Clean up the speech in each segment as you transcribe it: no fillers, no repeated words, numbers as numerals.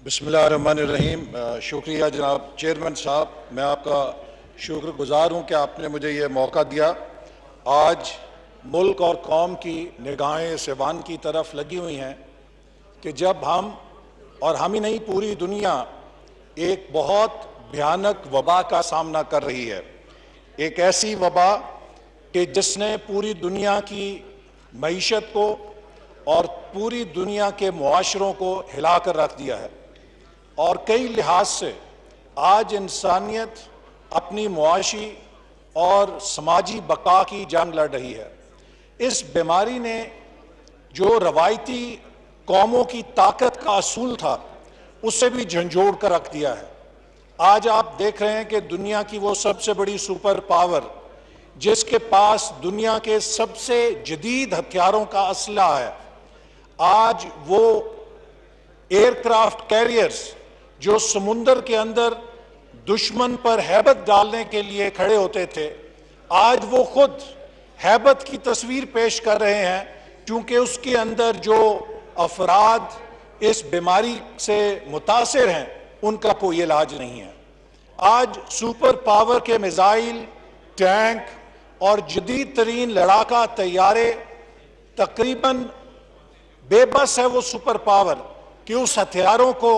بسم اللہ الرحمن الرحیم۔ شکریہ جناب چیئرمین صاحب، میں آپ کا شکر گزار ہوں کہ آپ نے مجھے یہ موقع دیا۔ آج ملک اور قوم کی نگاہیں سیوان کی طرف لگی ہوئی ہیں کہ جب ہم ہی نہیں پوری دنیا ایک بہت بھیانک وبا کا سامنا کر رہی ہے، ایک ایسی وبا کہ جس نے پوری دنیا کی معیشت کو اور پوری دنیا کے معاشروں کو ہلا کر رکھ دیا ہے، اور کئی لحاظ سے آج انسانیت اپنی معاشی اور سماجی بقا کی جنگ لڑ رہی ہے۔ اس بیماری نے جو روایتی قوموں کی طاقت کا اصول تھا اسے بھی جھنجھوڑ کر رکھ دیا ہے۔ آج آپ دیکھ رہے ہیں کہ دنیا کی وہ سب سے بڑی سپر پاور جس کے پاس دنیا کے سب سے جدید ہتھیاروں کا اسلحہ ہے، آج وہ ایئر کرافٹ کیریئرز جو سمندر کے اندر دشمن پر ہیبت ڈالنے کے لیے کھڑے ہوتے تھے، آج وہ خود ہیبت کی تصویر پیش کر رہے ہیں، کیونکہ اس کے اندر جو افراد اس بیماری سے متاثر ہیں ان کا کوئی علاج نہیں ہے۔ آج سپر پاور کے میزائل، ٹینک اور جدید ترین لڑاکا طیارے تقریباً بے بس ہے وہ سپر پاور کہ اس ہتھیاروں کو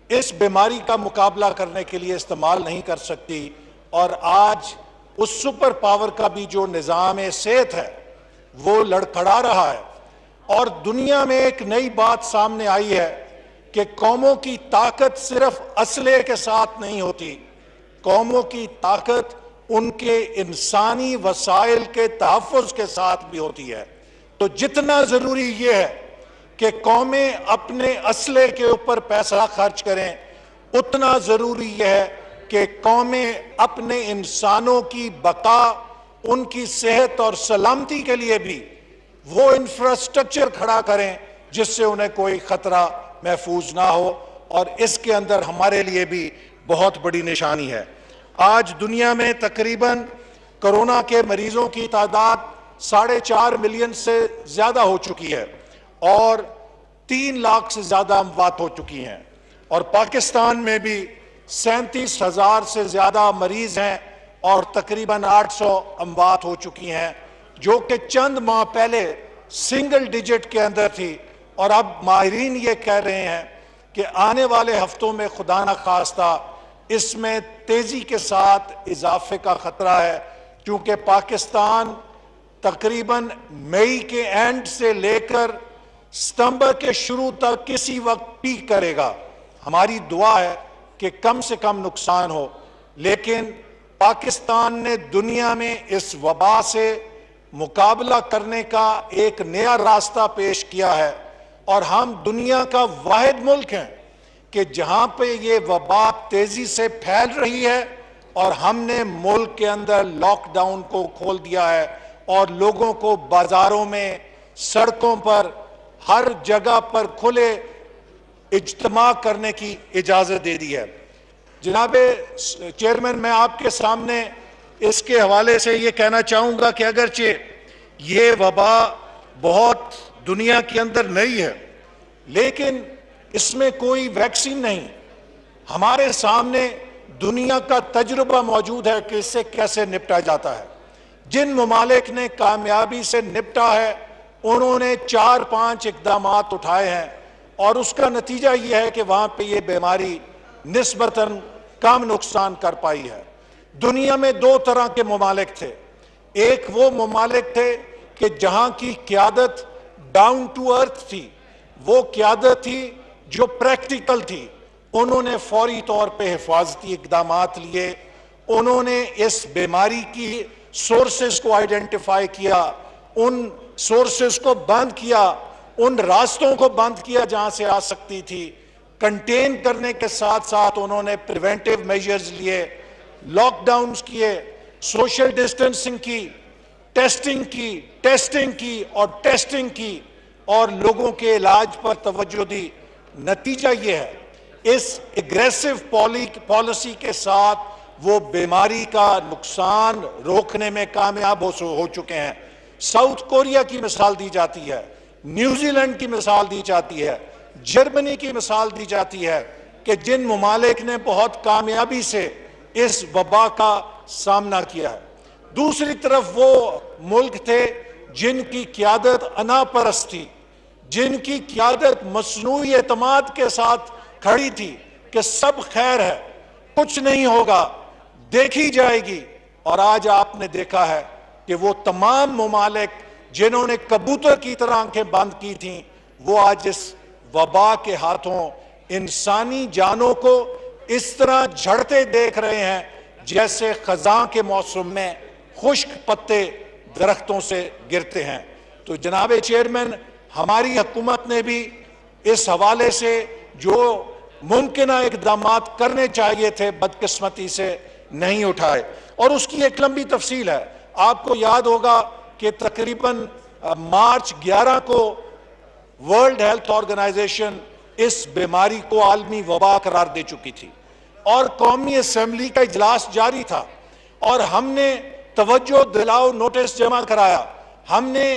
اس بیماری کا مقابلہ کرنے کے لیے استعمال نہیں کر سکتی، اور آج اس سپر پاور کا بھی جو نظام صحت ہے وہ لڑکھڑا رہا ہے۔ اور دنیا میں ایک نئی بات سامنے آئی ہے کہ قوموں کی طاقت صرف اسلحے کے ساتھ نہیں ہوتی، قوموں کی طاقت ان کے انسانی وسائل کے تحفظ کے ساتھ بھی ہوتی ہے۔ تو جتنا ضروری یہ ہے کہ قومیں اپنے اسلحے کے اوپر پیسہ خرچ کریں، اتنا ضروری یہ ہے کہ قومیں اپنے انسانوں کی بقا، ان کی صحت اور سلامتی کے لیے بھی وہ انفراسٹرکچر کھڑا کریں جس سے انہیں کوئی خطرہ محفوظ نہ ہو، اور اس کے اندر ہمارے لیے بھی بہت بڑی نشانی ہے۔ آج دنیا میں تقریباً کرونا کے مریضوں کی تعداد 4.5 ملین سے زیادہ ہو چکی ہے اور 3 لاکھ سے زیادہ اموات ہو چکی ہیں، اور پاکستان میں بھی 37,000 سے زیادہ مریض ہیں اور تقریباً 800 اموات ہو چکی ہیں، جو کہ چند ماہ پہلے سنگل ڈیجٹ کے اندر تھی، اور اب ماہرین یہ کہہ رہے ہیں کہ آنے والے ہفتوں میں خدا نخواستہ اس میں تیزی کے ساتھ اضافے کا خطرہ ہے، کیونکہ پاکستان تقریباً مئی کے اینڈ سے لے کر ستمبر کے شروع تک کسی وقت پیک کرے گا۔ ہماری دعا ہے کہ کم سے کم نقصان ہو، لیکن پاکستان نے دنیا میں اس وبا سے مقابلہ کرنے کا ایک نیا راستہ پیش کیا ہے، اور ہم دنیا کا واحد ملک ہیں کہ جہاں پہ یہ وبا تیزی سے پھیل رہی ہے اور ہم نے ملک کے اندر لاک ڈاؤن کو کھول دیا ہے اور لوگوں کو بازاروں میں، سڑکوں پر، ہر جگہ پر کھلے اجتماع کرنے کی اجازت دے دی ہے۔ جناب چیئرمین، میں آپ کے سامنے اس کے حوالے سے یہ کہنا چاہوں گا کہ اگرچہ یہ وبا بہت دنیا کے اندر نئی ہے، لیکن اس میں کوئی ویکسین نہیں۔ ہمارے سامنے دنیا کا تجربہ موجود ہے کہ اس سے کیسے نپٹا جاتا ہے۔ جن ممالک نے کامیابی سے نپٹا ہے انہوں نے 4-5 اقدامات اٹھائے ہیں، اور اس کا نتیجہ یہ ہے کہ وہاں پہ یہ بیماری نسبتاً کم نقصان کر پائی ہے۔ دنیا میں 2 طرح کے ممالک تھے۔ ایک وہ ممالک تھے کہ جہاں کی قیادت ڈاؤن ٹو ارتھ تھی، وہ قیادت تھی جو پریکٹیکل تھی، انہوں نے فوری طور پہ حفاظتی اقدامات لیے، انہوں نے اس بیماری کی سورسز کو آئیڈینٹیفائی کیا، ان سورسز کو بند کیا، ان راستوں کو بند کیا جہاں سے آ سکتی تھی، کنٹین کرنے کے ساتھ ساتھ انہوں نے پریونٹیو میجرز لیے، لاک ڈاؤنز کیے، سوشل ڈسٹنسنگ کی، ٹیسٹنگ کی اور ٹیسٹنگ کی، اور لوگوں کے علاج پر توجہ دی۔ نتیجہ یہ ہے اس اگریسو پالیسی کے ساتھ وہ بیماری کا نقصان روکنے میں کامیاب ہو چکے ہیں۔ ساؤتھ کوریا کی مثال دی جاتی ہے، نیوزی لینڈ کی مثال دی جاتی ہے، جرمنی کی مثال دی جاتی ہے کہ جن ممالک نے بہت کامیابی سے اس وبا کا سامنا کیا ہے۔ دوسری طرف وہ ملک تھے جن کی قیادت انا پرست تھی، جن کی قیادت مصنوعی اعتماد کے ساتھ کھڑی تھی کہ سب خیر ہے، کچھ نہیں ہوگا، دیکھی جائے گی۔ اور آج آپ نے دیکھا ہے کہ وہ تمام ممالک جنہوں نے کبوتر کی طرح آنکھیں بند کی تھیں، وہ آج اس وبا کے ہاتھوں انسانی جانوں کو اس طرح جھڑتے دیکھ رہے ہیں جیسے خزاں کے موسم میں خشک پتے درختوں سے گرتے ہیں۔ تو جناب چیئرمین، ہماری حکومت نے بھی اس حوالے سے جو ممکنہ اقدامات کرنے چاہیے تھے بدقسمتی سے نہیں اٹھائے، اور اس کی ایک لمبی تفصیل ہے۔ آپ کو یاد ہوگا کہ تقریباً مارچ 11 کو ورلڈ ہیلتھ آرگنائزیشن اس بیماری کو عالمی وبا قرار دے چکی تھی، اور قومی اسمبلی کا اجلاس جاری تھا، اور ہم نے توجہ دلاؤ نوٹس جمع کرایا۔ ہم نے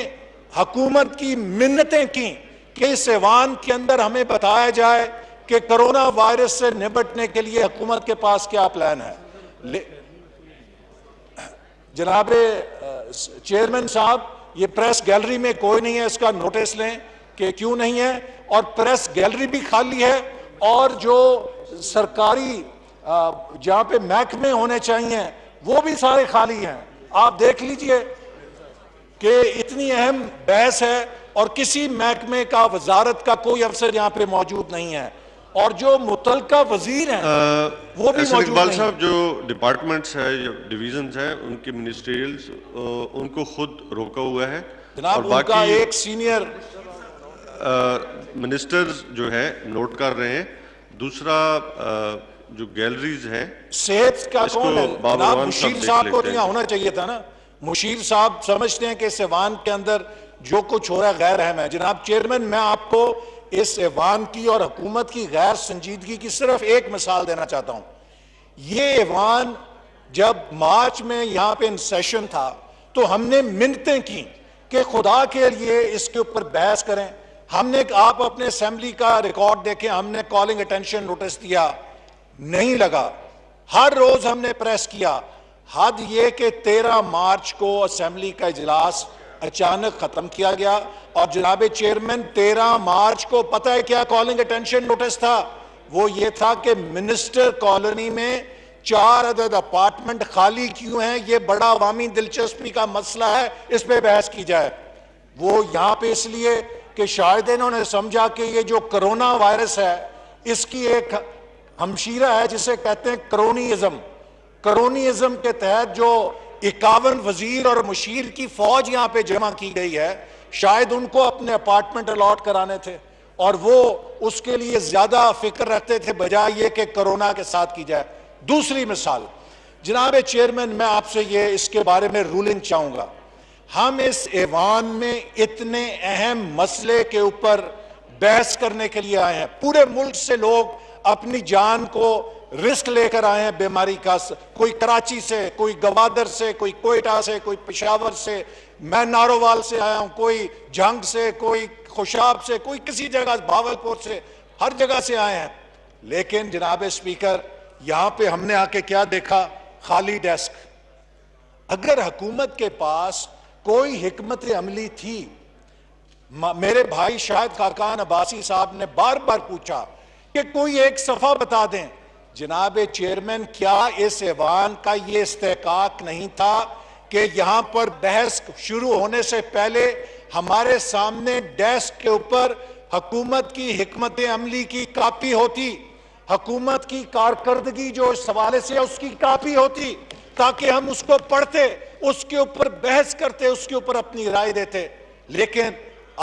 حکومت کی منتیں کی کہ اس ایوان کے اندر ہمیں بتایا جائے کہ کرونا وائرس سے نمٹنے کے لیے حکومت کے پاس کیا پلان ہے۔ جناب چیئرمین صاحب، یہ پریس گیلری میں کوئی نہیں ہے، اس کا نوٹس لیں کہ کیوں نہیں ہے، اور پریس گیلری بھی خالی ہے، اور جو سرکاری جہاں پہ محکمے ہونے چاہیے وہ بھی سارے خالی ہیں۔ آپ دیکھ لیجئے کہ اتنی اہم بحث ہے اور کسی محکمے کا، وزارت کا کوئی افسر یہاں پہ موجود نہیں ہے، اور جو متعلقہ وزیر ہیں وہ بھی موجود اقبال نہیں۔ صاحب، جو ڈپارٹمنٹس ہیں یا ڈویژنز ہیں ان کے منسٹریلز ان کو خود روکا ہوا ہے، اور جناب ان کا باقی ایک سینئر منسٹرز جو ہے نوٹ کر رہے ہیں۔ دوسرا جو گیلریز ہیں صحت کا اس کو کون ہے؟ بابر جناب وان مشیر دیکھ صاحب کو لیتے تو یہاں ہیں۔ ہونا چاہیے تھا نا۔ مشیر صاحب سمجھتے ہیں کہ اس ایوان کے اندر جو کچھ ہو رہا ہے غیر اہم ہے۔ جناب چیئرمین، میں آپ کو اس ایوان کی اور حکومت کی غیر سنجیدگی کی صرف ایک مثال دینا چاہتا ہوں۔ یہ ایوان جب مارچ میں یہاں پہ ان سیشن تھا تو ہم نے منتیں کی کہ خدا کے لیے اس کے اوپر بحث کریں۔ ہم نے، آپ اپنے اسمبلی کا ریکارڈ دیکھیں، ہم نے کالنگ اٹینشن نوٹس دیا، نہیں لگا۔ ہر روز ہم نے پریس کیا۔ حد یہ کہ 13 مارچ کو اسمبلی کا اجلاس اچانک ختم کیا گیا، اور جناب چیئرمین 13 مارچ کو پتہ ہے کیا کالنگ اٹینشن نوٹس تھا؟ وہ یہ تھا کہ منسٹر کالونی میں 4 عدد اپارٹمنٹ خالی کیوں ہیں، یہ بڑا عوامی دلچسپی کا مسئلہ ہے، اس پہ بحث کی جائے۔ وہ یہاں پہ اس لیے کہ شاید انہوں نے سمجھا کہ یہ جو کرونا وائرس ہے اس کی ایک ہمشیرہ ہے جسے کہتے ہیں کرونیزم۔ کرونیزم کے تحت جو 51 وزیر اور مشیر کی فوج یہاں پہ جمع کی گئی ہے، شاید ان کو اپنے اپارٹمنٹ الاٹ کرانے تھے، اور وہ اس کے لیے زیادہ فکر رکھتے تھے بجائے یہ کہ کرونا کے ساتھ کی جائے۔ دوسری مثال، جناب چیئرمین، میں آپ سے یہ اس کے بارے میں رولنگ چاہوں گا۔ ہم اس ایوان میں اتنے اہم مسئلے کے اوپر بحث کرنے کے لیے آئے ہیں، پورے ملک سے لوگ اپنی جان کو رسک لے کر آئے ہیں بیماری کا، کوئی کراچی سے، کوئی گوادر سے، کوئی کوئٹہ سے، کوئی پشاور سے، میں نارووال سے آیا ہوں، کوئی جھنگ سے، کوئی خوشاب سے، کوئی کسی جگہ، بھاولپور سے، ہر جگہ سے آئے ہیں۔ لیکن جناب اسپیکر، یہاں پہ ہم نے آ کے کیا دیکھا؟ خالی ڈیسک۔ اگر حکومت کے پاس کوئی حکمت عملی تھی، میرے بھائی شاہد خاقان عباسی صاحب نے بار بار پوچھا کہ کوئی ایک صفحہ بتا دیں۔ جناب چیئرمین، کیا اس ایوان کا یہ استحقاق نہیں تھا کہ یہاں پر بحث شروع ہونے سے پہلے ہمارے سامنے ڈیسک کے اوپر حکومت کی حکمت عملی کی کاپی ہوتی، حکومت کی کارکردگی جو اس حوالے سے اس کی کاپی ہوتی، تاکہ ہم اس کو پڑھتے، اس کے اوپر بحث کرتے، اس کے اوپر اپنی رائے دیتے۔ لیکن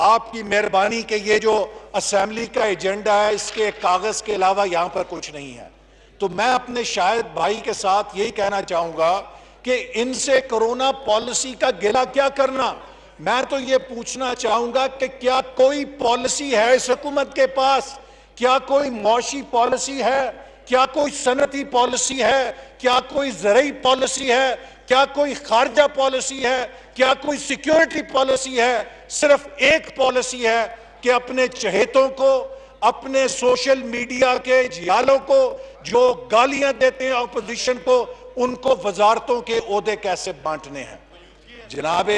آپ کی مہربانی کہ یہ جو اسمبلی کا ایجنڈا ہے، اس کے کاغذ کے علاوہ یہاں پر کچھ نہیں ہے۔ تو میں اپنے شاہد بھائی کے ساتھ یہی کہنا چاہوں گا کہ ان سے کرونا پالیسی کا گلہ کیا کرنا۔ میں تو یہ پوچھنا چاہوں گا کہ کیا کوئی پالیسی ہے اس حکومت کے پاس؟ کیا کوئی معاشی پالیسی ہے؟ کیا کوئی صنعتی پالیسی ہے؟ کیا کوئی زرعی پالیسی ہے؟ کیا کوئی خارجہ پالیسی ہے؟ کیا کوئی سیکیورٹی پالیسی ہے؟ صرف ایک پالیسی ہے کہ اپنے چہیتوں کو، اپنے سوشل میڈیا کے جیالوں کو جو گالیاں دیتے ہیں اپوزیشن کو، ان کو وزارتوں کے عہدے کیسے بانٹنے ہیں۔ جناب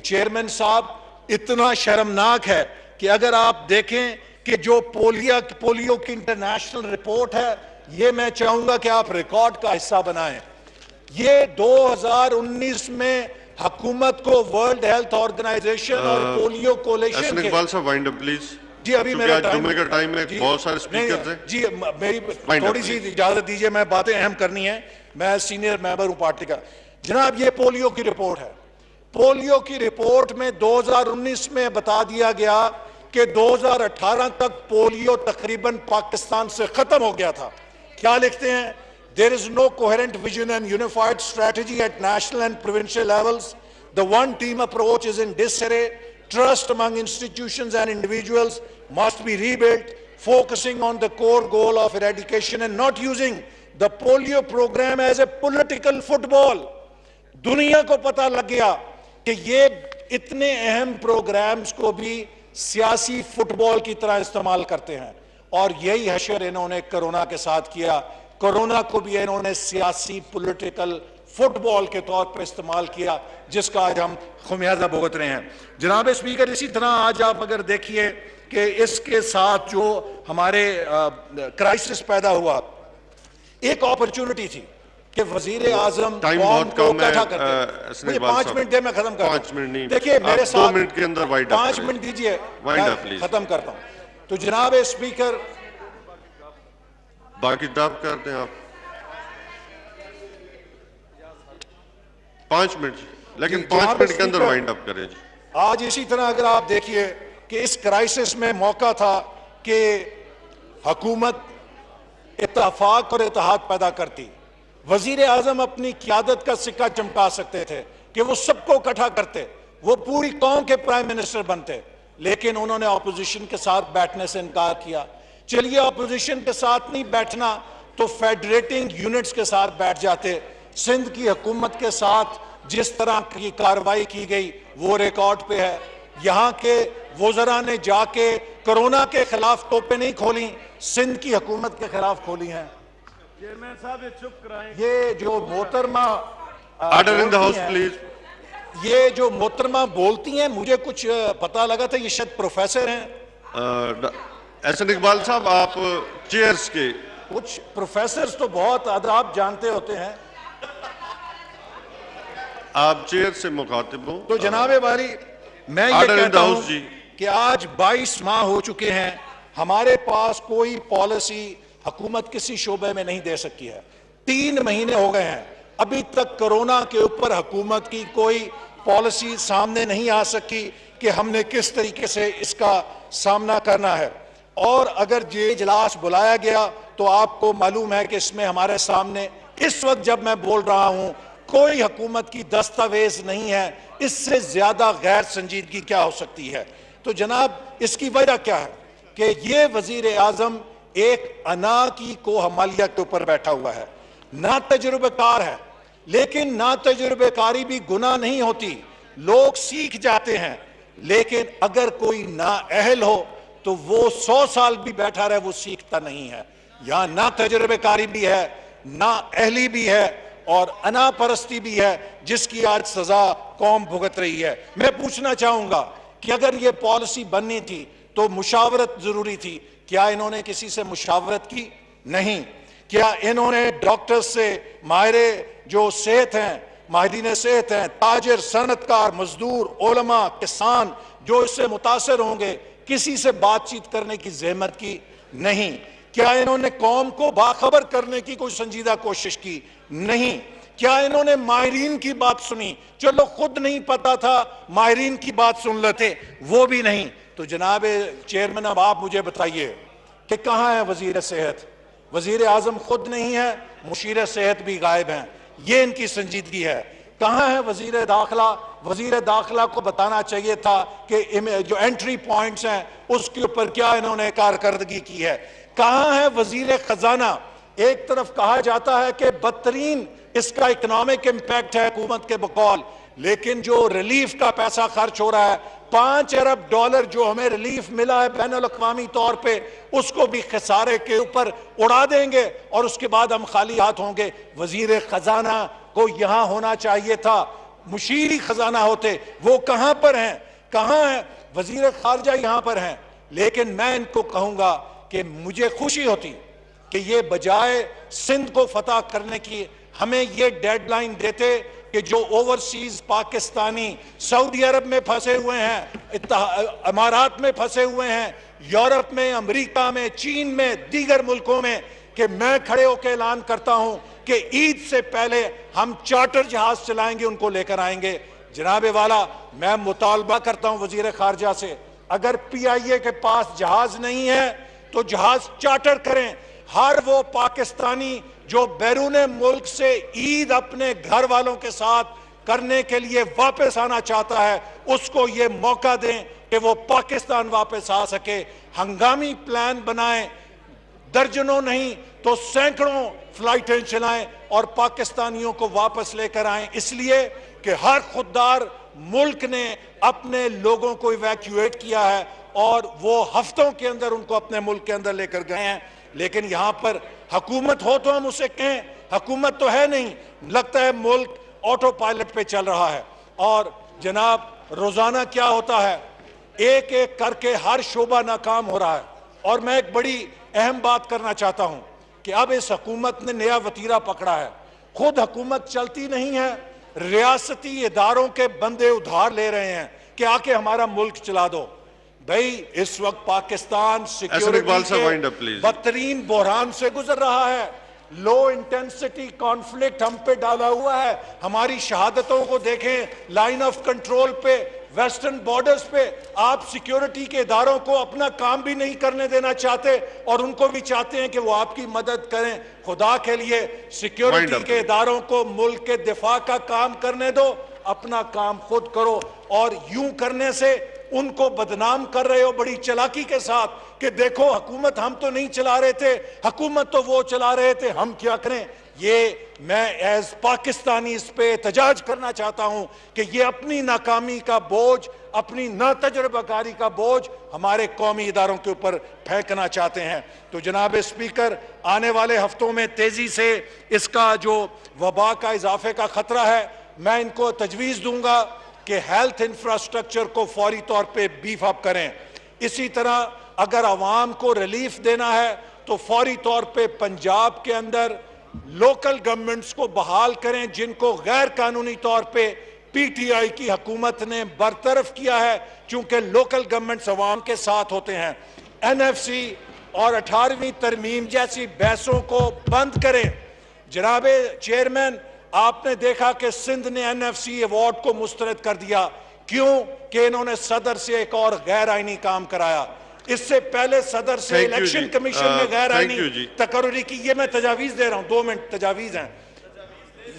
چیئرمین صاحب، اتنا شرمناک ہے کہ اگر آپ دیکھیں کہ جو پولیو کی انٹرنیشنل رپورٹ ہے، یہ میں چاہوں گا کہ آپ ریکارڈ کا حصہ بنائیں۔ یہ 2019 میں حکومت کو ورلڈ ہیلتھ آرگنائزیشن اور پولیو کولیشن احسن کے اقبال صاحب وائنڈ اپ پلیز۔ جی ابھی میرا جمعے کا ٹائم ہے، بہت سارے سپیکرز ہیں۔ جی میری تھوڑی سی اجازت دیجئے، میں باتیں اہم کرنی ہیں، میں سینئر ممبر ہوں پارٹی کا۔ جناب یہ پولیو کی رپورٹ ہے۔ پولیو کی رپورٹ میں 2019 میں بتا دیا گیا کہ 2018 تک پولیو تقریباً پاکستان سے ختم ہو گیا تھا۔ کیا لکھتے ہیں؟ There is no coherent vision and unified strategy at national and provincial levels. The one team approach is in disarray. Trust among institutions and individuals must be rebuilt, focusing on the core goal of eradication and not using the polio program as a political football. دنیا کو پتہ لگ گیا کہ یہ اتنے اہم programmes کو بھی سیاسی فٹ بال کی طرح استعمال کرتے ہیں، اور یہی حشر انہوں نے کرونا کے ساتھ کیا۔ کرونا کو بھی انہوں نے سیاسی پولیٹیکل فٹ بال کے طور پر استعمال کیا، جس کا آج ہم خمیازہ بھگت رہے ہیں۔ جناب اسپیکر، اسی طرح آج آپ اگر دیکھیے کہ اس کے ساتھ جو ہمارے کرائسس پیدا ہوا، ایک اپرچونٹی تھی کہ وزیر اعظم قوم کو اکٹھا کرتے۔ مجھے 5 منٹ دے، میں ختم کرتا ہوں۔ 5 منٹ نہیں، دیکھیے میرے ساتھ 2 منٹ کے اندر وائنڈ اپ 5 منٹ دیجئے، میں ختم کرتا ہوں۔ تو جناب اسپیکر، باقی ڈاپ کرتے ہیں آپ 5 منٹ، لیکن 5 منٹ کے اندر وائنڈ اپ کریں۔ آج اسی طرح اگر آپ دیکھیے کہ اس کرائسس میں موقع تھا کہ حکومت اتفاق اور اتحاد پیدا کرتی، وزیر اعظم اپنی قیادت کا سکہ چمکا سکتے تھے کہ وہ سب کو اکٹھا کرتے، وہ پوری قوم کے پرائم منسٹر بنتے، لیکن انہوں نے اپوزیشن کے ساتھ بیٹھنے سے انکار کیا۔ چلیے اپوزیشن کے ساتھ نہیں بیٹھنا تو فیڈریٹنگ یونٹس کے ساتھ بیٹھ جاتے۔ سندھ کی حکومت کے ساتھ جس طرح کی کارروائی کی گئی وہ ریکارڈ پہ ہے۔ یہاں کے وزراء نے جا کے کرونا کے خلاف توپیں نہیں کھولیں، سندھ کی حکومت کے خلاف کھولی ہیں۔ چیئرمین صاحب یہ چپ کرائیں۔ یہ جو محترمہ order in the house please. یہ جو محترمہ بولتی ہیں، مجھے کچھ پتہ لگا تھا یہ شاید پروفیسر ہیں۔ احسن اقبال صاحب آپ چیئرز کے، کچھ پروفیسرز تو بہت آداب جانتے ہوتے ہیں۔ آپ چیئر سے مخاطب ہوں۔ تو جناب والی، میں یہ کہتا ہوں کہ آج 22 ماہ ہو چکے ہیں، ہمارے پاس کوئی پالیسی حکومت کسی شعبے میں نہیں دے سکی ہے۔ 3 مہینے ہو گئے ہیں، ابھی تک کرونا کے اوپر حکومت کی کوئی پالیسی سامنے نہیں آ سکی کہ ہم نے کس طریقے سے اس کا سامنا کرنا ہے۔ اور اگر یہ اجلاس بلایا گیا تو آپ کو معلوم ہے کہ اس میں ہمارے سامنے اس وقت جب میں بول رہا ہوں کوئی حکومت کی دستاویز نہیں ہے۔ اس سے زیادہ غیر سنجیدگی کیا ہو سکتی ہے؟ تو جناب اس کی وجہ کیا ہے کہ یہ وزیر اعظم ایک انا کی کوہ ہمالیہ کے اوپر بیٹھا ہوا ہے، نا تجربہ کار ہے، لیکن نا تجربہ کاری بھی گناہ نہیں ہوتی، لوگ سیکھ جاتے ہیں۔ لیکن اگر کوئی نااہل ہو تو وہ 100 سال بھی بیٹھا رہے، وہ سیکھتا نہیں ہے۔ یہاں نا تجربہ کاری بھی ہے، نااہلی بھی ہے، اور انا پرستی بھی ہے، جس کی آج سزا قوم بھگت رہی ہے۔ میں پوچھنا چاہوں گا کہ اگر یہ پالیسی بننی تھی تو مشاورت ضروری تھی، کیا انہوں نے کسی سے مشاورت کی؟ نہیں۔ کیا انہوں نے ڈاکٹر سے، ماہر جو صحت ہیں، ماہرین صحت ہیں، تاجر، صنعتکار، مزدور، علماء، کسان جو اس سے متاثر ہوں گے، کسی سے بات چیت کرنے کی زحمت کی؟ نہیں۔ کیا انہوں نے قوم کو باخبر کرنے کی کوئی سنجیدہ کوشش کی؟ نہیں۔ کیا انہوں نے ماہرین کی بات سنی؟ چلو خود نہیں پتا تھا، ماہرین کی بات سن لیتے، وہ بھی نہیں۔ تو جناب چیئرمین، اب آپ مجھے بتائیے کہ کہاں ہے وزیر صحت؟ وزیر اعظم خود نہیں ہے، مشیر صحت بھی غائب ہیں، یہ ان کی سنجیدگی ہے۔ کہاں ہے وزیر داخلہ؟ وزیر داخلہ کو بتانا چاہیے تھا کہ جو انٹری پوائنٹس ہیں اس کے اوپر کیا انہوں نے کارکردگی کی ہے۔ کہاں ہے وزیر خزانہ؟ ایک طرف کہا جاتا ہے کہ بدترین اس کا اکنامک امپیکٹ ہے حکومت کے بقول، لیکن جو ریلیف کا پیسہ خرچ ہو رہا ہے $5 ارب جو ہمیں ریلیف ملا ہے بین الاقوامی طور پہ اس کو بھی خسارے کے اوپر اڑا دیں گے اور اس کے بعد ہم خالی ہاتھ ہوں گے. وزیر خزانہ کو یہاں ہونا چاہیے تھا, مشیر خزانہ ہوتے, وہ کہاں پر ہیں؟ کہاں ہیں؟ وزیر خارجہ یہاں پر ہیں. لیکن میں ان کو کہوں گا کہ مجھے خوشی ہوتی کہ یہ بجائے سندھ کو فتح کرنے کی ہمیں یہ ڈیڈ لائن دیتے کہ جو اوورسیز پاکستانی سعودی عرب میں پھنسے ہوئے ہیں, امارات میں پھنسے ہوئے ہیں, یورپ میں, امریکہ میں, چین میں, دیگر ملکوں میں, کہ میں کھڑے ہو کے اعلان کرتا ہوں کہ عید سے پہلے ہم چارٹر جہاز چلائیں گے, ان کو لے کر آئیں گے. جناب والا, میں مطالبہ کرتا ہوں وزیر خارجہ سے, اگر پی آئی اے کے پاس جہاز نہیں ہے تو جہاز چارٹر کریں. ہر وہ پاکستانی جو بیرون ملک سے عید اپنے گھر والوں کے ساتھ کرنے کے لیے واپس آنا چاہتا ہے اس کو یہ موقع دیں کہ وہ پاکستان واپس آ سکے. ہنگامی پلان بنائیں, درجنوں نہیں تو سینکڑوں فلائٹیں چلائیں اور پاکستانیوں کو واپس لے کر آئیں, اس لیے کہ ہر خوددار ملک نے اپنے لوگوں کو ایویکیویٹ کیا ہے اور وہ ہفتوں کے اندر ان کو اپنے ملک کے اندر لے کر گئے ہیں. لیکن یہاں پر حکومت ہو تو ہم اسے کہیں, حکومت تو ہے نہیں, لگتا ہے ملک آٹو پائلٹ پہ چل رہا ہے. اور جناب روزانہ کیا ہوتا ہے, ایک ایک کر کے ہر شعبہ ناکام ہو رہا ہے. اور میں ایک بڑی اہم بات کرنا چاہتا ہوں کہ اب اس حکومت نے نیا وتیرہ پکڑا ہے. خود حکومت چلتی نہیں ہے, ریاستی اداروں کے بندے ادھار لے رہے ہیں کہ آ کے ہمارا ملک چلا دو. بھئی اس وقت پاکستان سیکیورٹی کے بدترین بحران سے گزر رہا ہے. لو انٹینسٹی کانفلکٹ ہم پہ ڈالا ہوا ہے. ہماری شہادتوں کو دیکھیں, لائن آف کنٹرول پہ, ویسٹرن بارڈرز پہ. آپ سیکیورٹی کے اداروں کو اپنا کام بھی نہیں کرنے دینا چاہتے اور ان کو بھی چاہتے ہیں کہ وہ آپ کی مدد کریں. خدا کے لیے سیکیورٹی کے اداروں کو ملک کے دفاع کا کام کرنے دو, اپنا کام خود کرو. اور یوں کرنے سے ان کو بدنام کر رہے ہو بڑی چلاکی کے ساتھ کہ دیکھو حکومت ہم تو نہیں چلا رہے تھے, حکومت تو وہ چلا رہے تھے, ہم کیا کریں. یہ میں ایز پاکستانی اس پہ احتجاج کرنا چاہتا ہوں کہ یہ اپنی ناکامی کا بوجھ, اپنی ناتجربہ کاری کا بوجھ ہمارے قومی اداروں کے اوپر پھینکنا چاہتے ہیں. تو جناب اسپیکر, آنے والے ہفتوں میں تیزی سے اس کا جو وبا کا اضافے کا خطرہ ہے, میں ان کو تجویز دوں گا کہ ہیلتھ انفراسٹرکچر کو فوری طور پہ بیف اپ کریں. اسی طرح اگر عوام کو ریلیف دینا ہے تو فوری طور پہ پنجاب کے اندر لوکل گورنمنٹس کو بحال کریں جن کو غیر قانونی طور پہ پی ٹی آئی کی حکومت نے برطرف کیا ہے, چونکہ لوکل گورنمنٹس عوام کے ساتھ ہوتے ہیں. این ایف سی اور 18ویں ترمیم جیسی بحثوں کو بند کریں. جناب چیئرمین, آپ نے دیکھا کہ سندھ نے این ایف سی ایوارڈ کو مسترد کر دیا. کیوں؟ کہ انہوں نے صدر سے ایک اور غیر آئینی کام کرایا. اس سے پہلے صدر سے الیکشن کمیشن میں غیر آئینی تقرری کی. یہ میں تجاویز دے رہا ہوں, 2 منٹ تجاویز ہیں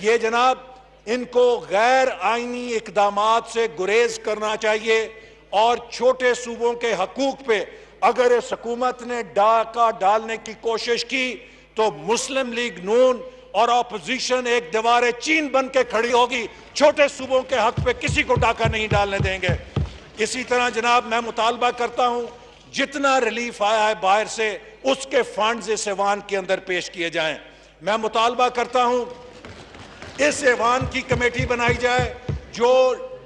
یہ جناب. ان کو غیر آئینی اقدامات سے گریز کرنا چاہیے اور چھوٹے صوبوں کے حقوق پہ اگر اس حکومت نے ڈاکہ ڈالنے کی کوشش کی تو مسلم لیگ نون اور اپوزیشن ایک دیوار چین بن کے کھڑی ہوگی. چھوٹے صوبوں کے حق پہ کسی کو ڈاکہ نہیں ڈالنے دیں گے. اسی طرح جناب میں مطالبہ کرتا ہوں جتنا ریلیف آیا ہے باہر سے اس کے فنڈز اس ایوان کے اندر پیش کیے جائیں. میں مطالبہ کرتا ہوں اس ایوان کی کمیٹی بنائی جائے جو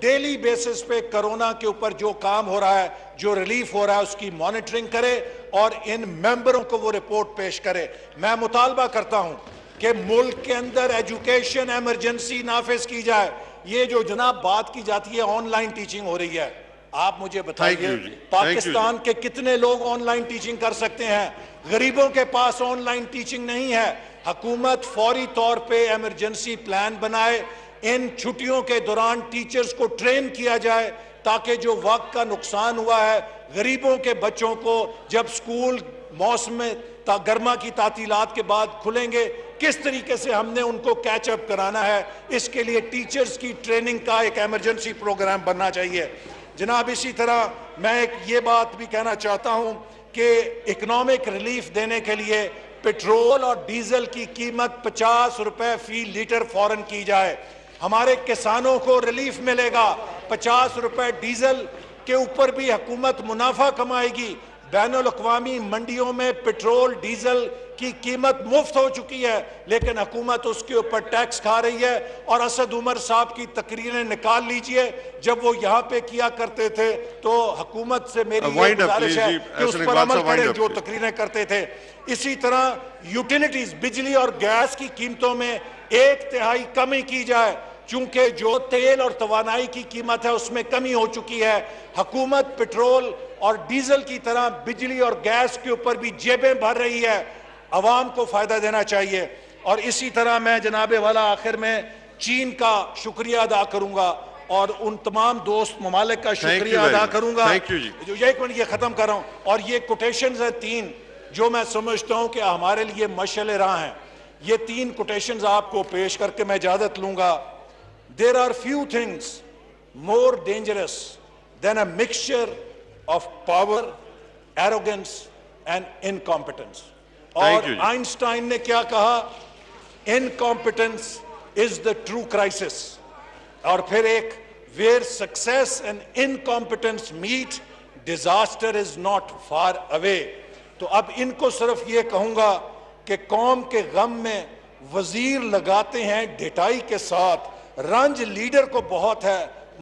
ڈیلی بیسس پہ کرونا کے اوپر جو کام ہو رہا ہے, جو ریلیف ہو رہا ہے, اس کی مانیٹرنگ کرے اور ان ممبروں کو وہ رپورٹ پیش کرے. میں مطالبہ کرتا ہوں کہ ملک کے اندر ایجوکیشن ایمرجنسی نافذ کی جائے. یہ جو جناب بات کی جاتی ہے آن لائن ٹیچنگ ہو رہی ہے, آپ مجھے بتائیے پاکستان کے کتنے لوگ آن لائن ٹیچنگ کر سکتے ہیں؟ غریبوں کے پاس آن لائن ٹیچنگ نہیں ہے. حکومت فوری طور پہ ایمرجنسی پلان بنائے, ان چھٹیوں کے دوران ٹیچرز کو ٹرین کیا جائے تاکہ جو وقت کا نقصان ہوا ہے غریبوں کے بچوں کو جب سکول موسم گرما کی تعطیلات کے بعد کھلیں گے کس طریقے سے ہم نے ان کو کیچ اپ کرانا ہے. اس کے لیے ٹیچرز کی ٹریننگ کا ایک ایمرجنسی پروگرام بننا چاہیے. جناب اسی طرح میں ایک یہ بات بھی کہنا چاہتا ہوں کہ اکنامک ریلیف دینے کے لیے پٹرول اور ڈیزل کی قیمت 50 روپے فی لیٹر فوراً کی جائے. ہمارے کسانوں کو ریلیف ملے گا, 50 روپے ڈیزل کے اوپر بھی حکومت منافع کمائے گی. بین الاقوامی منڈیوں میں پٹرول ڈیزل کی قیمت مفت ہو چکی ہے, لیکن حکومت اس کے اوپر ٹیکس کھا رہی ہے. اور اسد عمر صاحب کی تقریریں نکال لیجئے, جب وہ یہاں پہ کیا کرتے تھے تو حکومت سے میری یہ گزارش ہے کہ اس پر عمل کریں جو تقریریں کرتے تھے. اسی طرح یوٹیلیٹیز, بجلی اور گیس کی قیمتوں میں 1/3 کمی کی جائے, چونکہ جو تیل اور توانائی کی قیمت ہے اس میں کمی ہو چکی ہے. حکومت پٹرول اور ڈیزل کی طرح بجلی اور گیس کے اوپر بھی جیبیں بھر رہی ہے, عوام کو فائدہ دینا چاہیے. اور اسی طرح میں جناب والا آخر میں چین کا شکریہ ادا کروں گا اور ان تمام دوست ممالک کا شکریہ ادا کروں گا. جو ایک منٹ یہ ختم کر رہا ہوں, اور یہ کوٹیشنز ہیں 3 جو میں سمجھتا ہوں کہ ہمارے لیے مشعل راہ ہیں. یہ 3 کوٹیشنز آپ کو پیش کر کے میں اجازت لوں گا. There are few things more dangerous than a mixture of power, arrogance and incompetence. اور آئنسٹائن نے کیا کہا؟ Incompetence is the true crisis. اور پھر ایک where success and incompetence meet, disaster is not far away. تو اب ان کو صرف یہ کہوں گا کہ قوم کے غم میں وزیر لگاتے ہیں ڈھٹائی کے ساتھ, رنج لیڈر کو بہت ہے